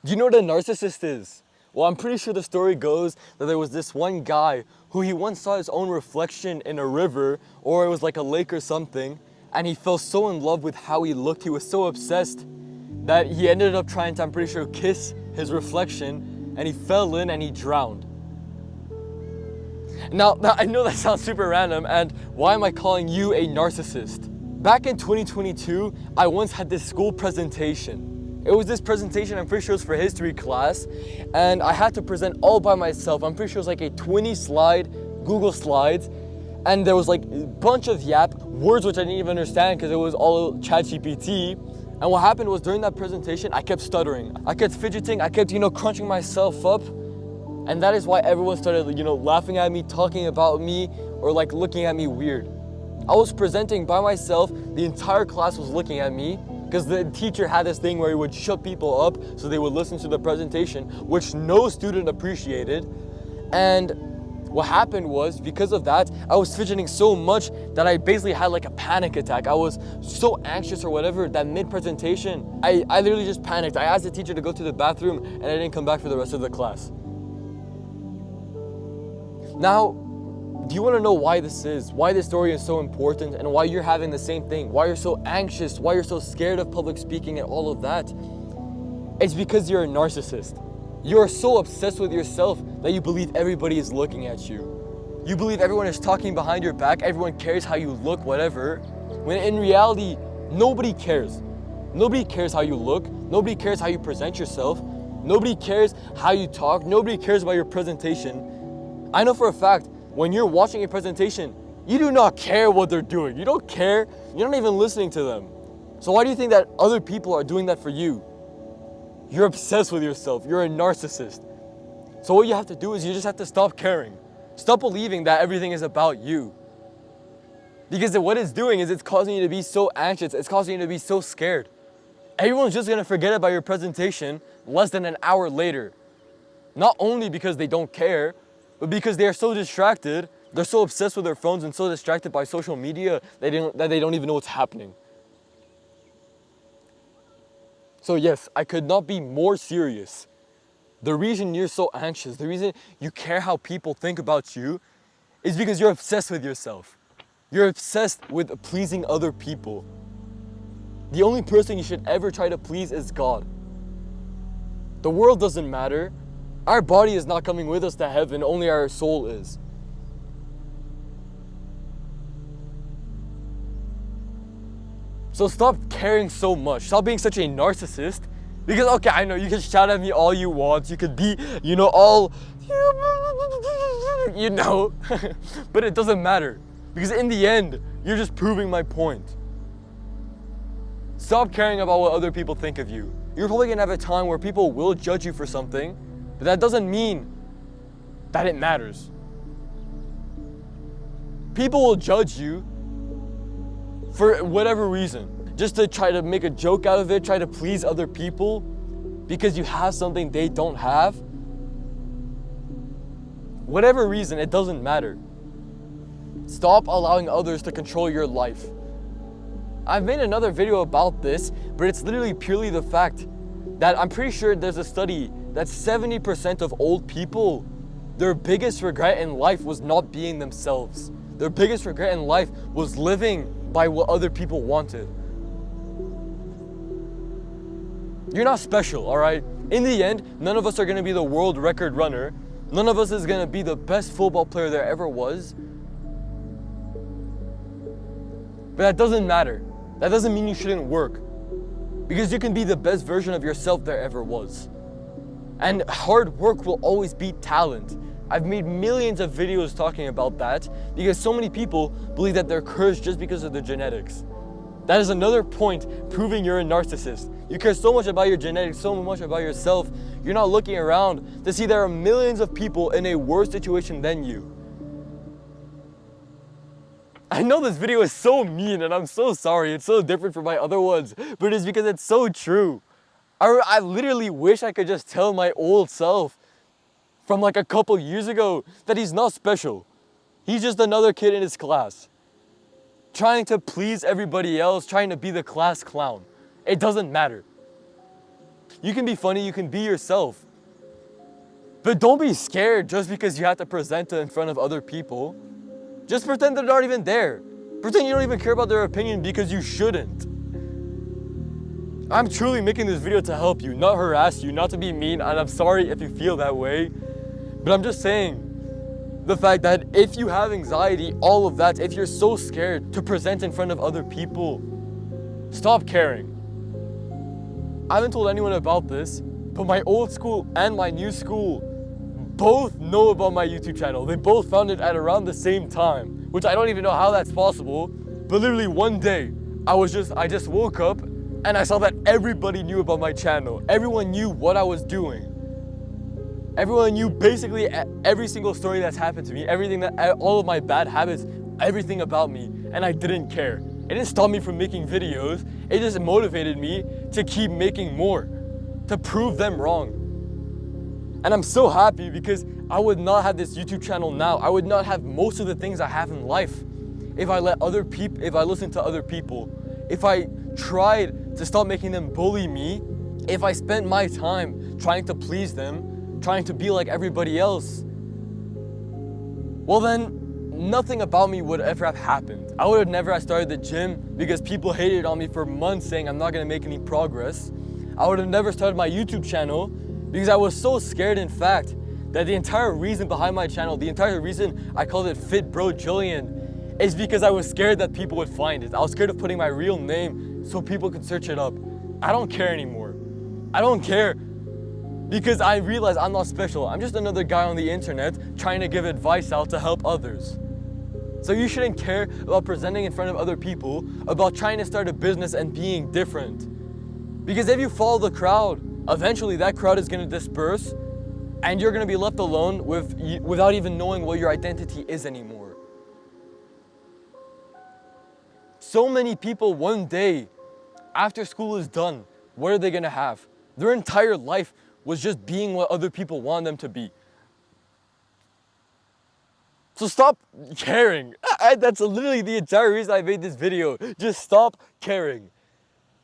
Do you know what a narcissist is? Well, I'm pretty sure the story goes that there was this one guy who he once saw his own reflection in a river, or it was like a lake or something, and he fell so in love with how he looked, he was so obsessed that he ended up trying to, I'm pretty sure, kiss his reflection, and he fell in and he drowned. Now I know that sounds super random, and why am I calling you a narcissist? Back in 2022, I once had this school presentation. It was this presentation, I'm pretty sure it was for history class, and I had to present all by myself. I'm pretty sure it was like a 20 slide Google Slides, and there was like a bunch of words which I didn't even understand because it was all ChatGPT. And what happened was during that presentation, I kept stuttering. I kept fidgeting, I kept, crunching myself up. And that is why everyone started, laughing at me, talking about me, or like looking at me weird. I was presenting by myself, the entire class was looking at me, because the teacher had this thing where he would shut people up so they would listen to the presentation, which no student appreciated. And what happened was, because of that, I was fidgeting so much that I basically had like a panic attack. I was so anxious or whatever that mid-presentation, I literally just panicked. I asked the teacher to go to the bathroom and I didn't come back for the rest of the class. Now, do you want to know why this is? Why this story is so important and why you're having the same thing? Why you're so anxious? Why you're so scared of public speaking and all of that? It's because you're a narcissist. You're so obsessed with yourself that you believe everybody is looking at you. You believe everyone is talking behind your back, everyone cares how you look, whatever. When in reality, nobody cares. Nobody cares how you look. Nobody cares how you present yourself. Nobody cares how you talk. Nobody cares about your presentation. I know for a fact, when you're watching a presentation, you do not care what they're doing. You don't care. You're not even listening to them. So why do you think that other people are doing that for you? You're obsessed with yourself. You're a narcissist. So what you have to do is you just have to stop caring. Stop believing that everything is about you. Because what it's doing is it's causing you to be so anxious. It's causing you to be so scared. Everyone's just going to forget about your presentation less than an hour later. Not only because they don't care, but because they are so distracted, they're so obsessed with their phones and so distracted by social media that they don't even know what's happening. So yes, I could not be more serious. The reason you're so anxious, the reason you care how people think about you, is because you're obsessed with yourself. You're obsessed with pleasing other people. The only person you should ever try to please is God. The world doesn't matter. Our body is not coming with us to heaven, only our soul is. So stop caring so much. Stop being such a narcissist. Because, okay, I know you can shout at me all you want. You could be, all, but it doesn't matter. Because in the end, you're just proving my point. Stop caring about what other people think of you. You're probably gonna have a time where people will judge you for something, but that doesn't mean that it matters. People will judge you for whatever reason, just to try to make a joke out of it, try to please other people because you have something they don't have. Whatever reason, it doesn't matter. Stop allowing others to control your life. I've made another video about this, but it's literally purely the fact that I'm pretty sure there's a study that 70% of old people, their biggest regret in life was not being themselves. Their biggest regret in life was living by what other people wanted. You're not special, all right? In the end, none of us are gonna be the world record runner. None of us is gonna be the best football player there ever was. But that doesn't matter. That doesn't mean you shouldn't work. Because you can be the best version of yourself there ever was. And hard work will always beat talent. I've made millions of videos talking about that because so many people believe that they're cursed just because of their genetics. That is another point proving you're a narcissist. You care so much about your genetics, so much about yourself, you're not looking around to see there are millions of people in a worse situation than you. I know this video is so mean and I'm so sorry, it's so different from my other ones, but it's because it's so true. I literally wish I could just tell my old self from like a couple years ago that he's not special. He's just another kid in his class, trying to please everybody else, trying to be the class clown. It doesn't matter. You can be funny, you can be yourself. But don't be scared just because you have to present it in front of other people. Just pretend they're not even there. Pretend you don't even care about their opinion because you shouldn't. I'm truly making this video to help you, not harass you, not to be mean, and I'm sorry if you feel that way. But I'm just saying, the fact that if you have anxiety, all of that, if you're so scared to present in front of other people, stop caring. I haven't told anyone about this, but my old school and my new school both know about my YouTube channel. They both found it at around the same time, which I don't even know how that's possible. But literally one day, I just woke up and I saw that everybody knew about my channel. Everyone knew what I was doing. Everyone knew basically every single story that's happened to me, all of my bad habits, everything about me, and I didn't care. It didn't stop me from making videos. It just motivated me to keep making more, to prove them wrong. And I'm so happy because I would not have this YouTube channel now. I would not have most of the things I have in life if I listened to other people, if I tried to stop making them bully me, if I spent my time trying to please them, trying to be like everybody else, well then, nothing about me would ever have happened. I would have never started the gym because people hated on me for months saying I'm not gonna make any progress. I would have never started my YouTube channel because I was so scared, in fact, that the entire reason behind my channel, the entire reason I called it Fit Bro Julian, is because I was scared that people would find it. I was scared of putting my real name so people could search it up. I don't care anymore. I don't care because I realize I'm not special. I'm just another guy on the internet trying to give advice out to help others. So you shouldn't care about presenting in front of other people, about trying to start a business and being different. Because if you follow the crowd, eventually that crowd is going to disperse and you're going to be left alone without even knowing what your identity is anymore. So many people one day, after school is done, what are they going to have? Their entire life was just being what other people want them to be. So stop caring. That's literally the entire reason I made this video. Just stop caring.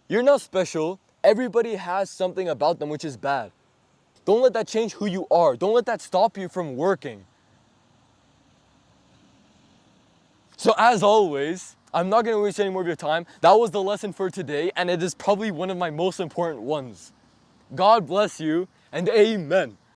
You're not special. Everybody has something about them which is bad. Don't let that change who you are. Don't let that stop you from working. So as always, I'm not going to waste any more of your time. That was the lesson for today, and it is probably one of my most important ones. God bless you, and amen.